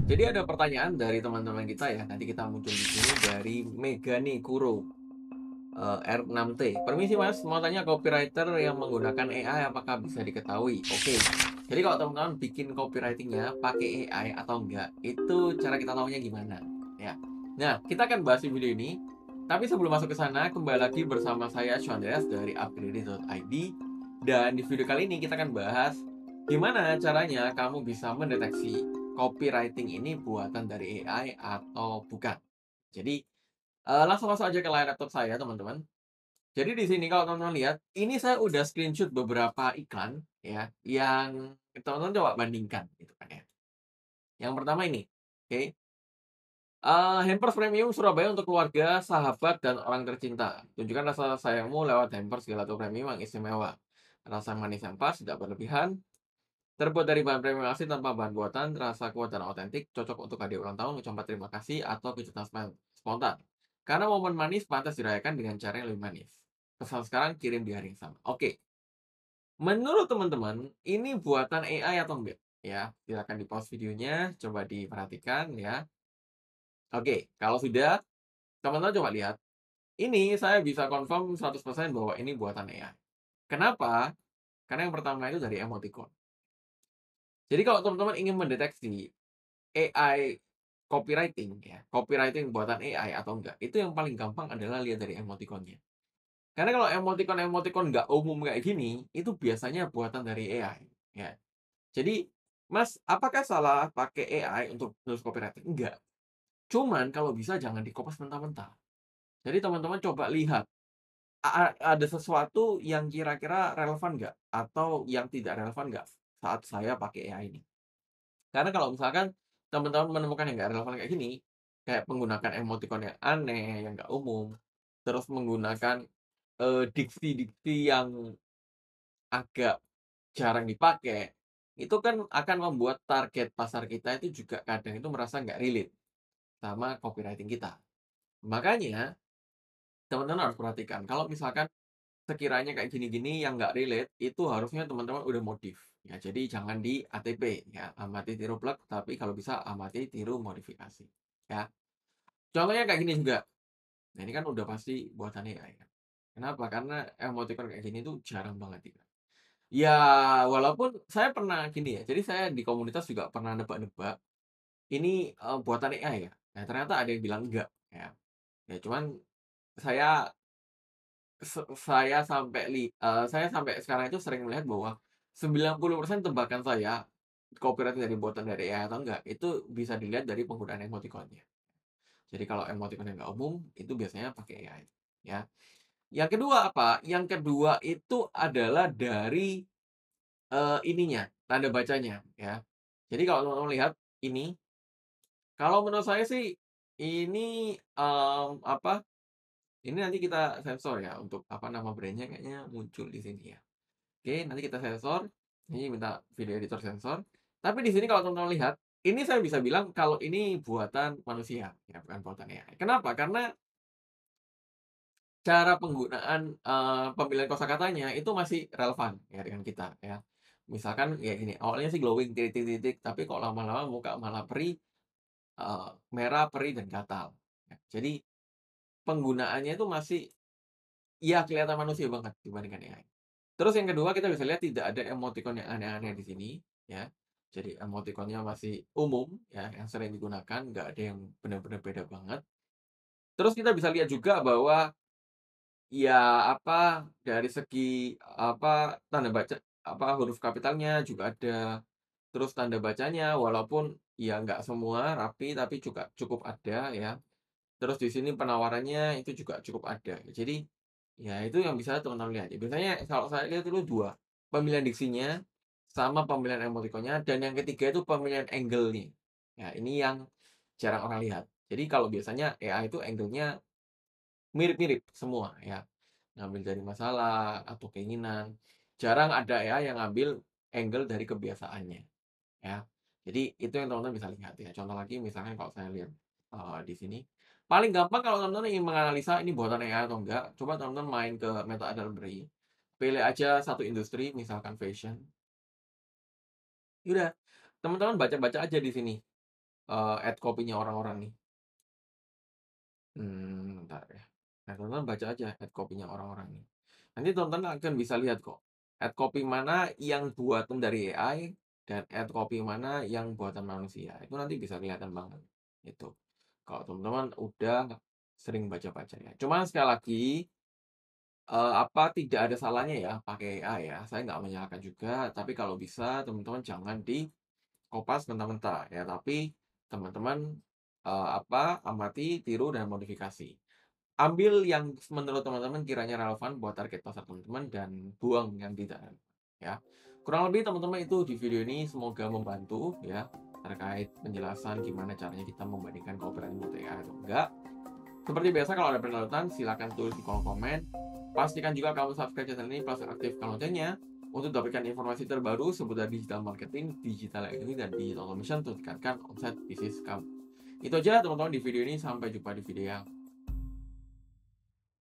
Jadi ada pertanyaan dari teman-teman kita ya, nanti kita muncul di sini dari Megani Kuro, R6T. Permisi Mas, mau tanya copywriter yang menggunakan AI apakah bisa diketahui? Oke, jadi kalau teman-teman bikin copywriting-nya pakai AI atau enggak, itu cara kita tahunya gimana? Ya. Nah, kita akan bahas di video ini. Tapi sebelum masuk ke sana, kembali lagi bersama saya Chandras dari upgrade.id. Dan di video kali ini kita akan bahas gimana caranya kamu bisa mendeteksi copywriting ini buatan dari AI atau bukan. Jadi, langsung masuk aja ke layar laptop saya, teman-teman. Jadi di sini kalau teman-teman lihat, ini saya udah screenshot beberapa iklan ya, yang teman-teman coba bandingkan gitu kan ya. Yang pertama ini, oke, hampers premium Surabaya untuk keluarga, sahabat, dan orang tercinta. Tunjukkan rasa sayangmu lewat hampers gelato premium yang istimewa. Rasa manis yang pas, tidak berlebihan, terbuat dari bahan premium asli tanpa bahan buatan, rasa kuat dan otentik, cocok untuk hadiah ulang tahun, ucapan terima kasih, atau kejutan spontan. Karena momen manis pantas dirayakan dengan cara yang lebih manis. Pesan sekarang, kirim di hari yang sama. Oke, menurut teman-teman, ini buatan AI atau enggak? Ya, silakan di pause videonya, coba diperhatikan ya. Oke, kalau sudah, teman-teman coba lihat. Ini saya bisa confirm 100% bahwa ini buatan AI. Kenapa? Karena yang pertama itu dari emoticon. Jadi kalau teman-teman ingin mendeteksi AI copywriting ya, copywriting buatan AI atau enggak, itu yang paling gampang adalah lihat dari emoticonnya. Karena kalau emoticon-emoticon nggak umum kayak gini, itu biasanya buatan dari AI, ya. Jadi, Mas, apakah salah pakai AI untuk nulis copywriting? Enggak. Cuman kalau bisa jangan di-copy mentah-mentah. Jadi teman-teman coba lihat, ada sesuatu yang kira-kira relevan nggak? Atau yang tidak relevan nggak saat saya pakai AI ini? Karena kalau misalkan teman-teman menemukan yang nggak relevan kayak gini, kayak menggunakan emoticon yang aneh, yang nggak umum, terus menggunakan, diksi-diksi yang agak jarang dipakai, itu kan akan membuat target pasar kita itu juga kadang itu merasa nggak relate sama copywriting kita. Makanya teman-teman harus perhatikan kalau misalkan sekiranya kayak gini-gini yang nggak relate, itu harusnya teman-teman udah modif. Ya, jadi jangan di ATP ya, amati tiru plek, tapi kalau bisa amati tiru modifikasi, ya. Contohnya kayak gini juga. Nah, ini kan udah pasti buatan AI kan. Kenapa? Karena emoticon kayak gini tuh jarang banget ya. Ya, walaupun saya pernah gini ya, jadi saya di komunitas juga pernah nebak-nebak, ini, buatan AI ya? Nah, ternyata ada yang bilang enggak, ya. Ya cuman saya saya sampai sekarang itu sering melihat bahwa 90% tebakan saya, copyright dari buatan dari AI atau enggak, itu bisa dilihat dari penggunaan emoticonnya. Jadi kalau emoticon yang nggak umum, itu biasanya pakai AI, ya. Yang kedua apa? Yang kedua itu adalah dari, ininya, tanda bacanya, ya. Jadi kalau teman-teman lihat ini, kalau menurut saya sih ini, ini nanti kita sensor ya untuk apa nama brand-nya kayaknya muncul di sini ya. Oke, nanti kita sensor, ini minta video editor sensor. Tapi di sini kalau teman-teman lihat, ini saya bisa bilang kalau ini buatan manusia, ya bukan buatan AI. Kenapa? Karena cara penggunaan, pemilihan kosakatanya itu masih relevan ya dengan kita ya. Misalkan ya gini, awalnya sih glowing titik-titik, tapi kok lama-lama muka malah perih, merah, perih, dan gatal. Ya, jadi penggunaannya itu masih, ya kelihatan manusia banget dibandingkan AI. Terus yang kedua kita bisa lihat tidak ada emoticon yang aneh-aneh di sini, ya. Jadi emoticonnya masih umum ya, yang sering digunakan, nggak ada yang benar-benar beda banget. Terus kita bisa lihat juga bahwa ya, dari segi, tanda baca huruf kapitalnya juga ada, terus tanda bacanya walaupun ya nggak semua rapi, tapi juga cukup ada ya. Terus di sini penawarannya itu juga cukup ada. Jadi, ya itu yang bisa teman-teman lihat. Ya biasanya kalau saya lihat itu 2, pemilihan diksinya sama pemilihan emoticonnya, dan yang ketiga itu pemilihan angle nih. Ya ini yang jarang orang lihat. Jadi kalau biasanya AI itu angle-nya mirip-mirip semua ya, ngambil dari masalah atau keinginan. Jarang ada AI yang ngambil angle dari kebiasaannya, ya. Jadi itu yang teman-teman bisa lihat ya. Contoh lagi misalnya kalau saya lihat, di sini, paling gampang kalau teman-teman ingin menganalisa ini buatan AI atau enggak, coba teman-teman main ke Meta Library, pilih aja satu industri, misalkan fashion, udah, teman-teman baca-baca aja di sini. add copy-nya orang-orang nih? Bentar ya. Nah, teman-teman baca aja add copy-nya orang-orang nih. Nanti teman-teman akan bisa lihat kok, add copy mana yang buatan dari AI dan add copy mana yang buatan manusia. Itu nanti bisa kelihatan banget, itu. Kalau teman-teman udah sering baca-baca ya. Cuma sekali lagi, apa tidak ada salahnya ya pakai AI ya, saya nggak menyalahkan juga, tapi kalau bisa teman-teman jangan dikopas mentah-mentah ya, tapi teman-teman, amati, tiru, dan modifikasi. Ambil yang menurut teman-teman kiranya relevan buat target pasar teman-teman dan buang yang tidak relevan, ya. Kurang lebih teman-teman itu di video ini semoga membantu ya, terkait penjelasan gimana caranya kita membandingkan copywriting buat AI atau enggak. Seperti biasa kalau ada penonton silakan tulis di kolom komen. Pastikan juga kamu subscribe channel ini plus aktifkan loncengnya untuk dapatkan informasi terbaru seputar digital marketing, digital economy, dan digital automation untuk tingkatkan omset bisnis kamu. Itu aja teman-teman di video ini, sampai jumpa di video yang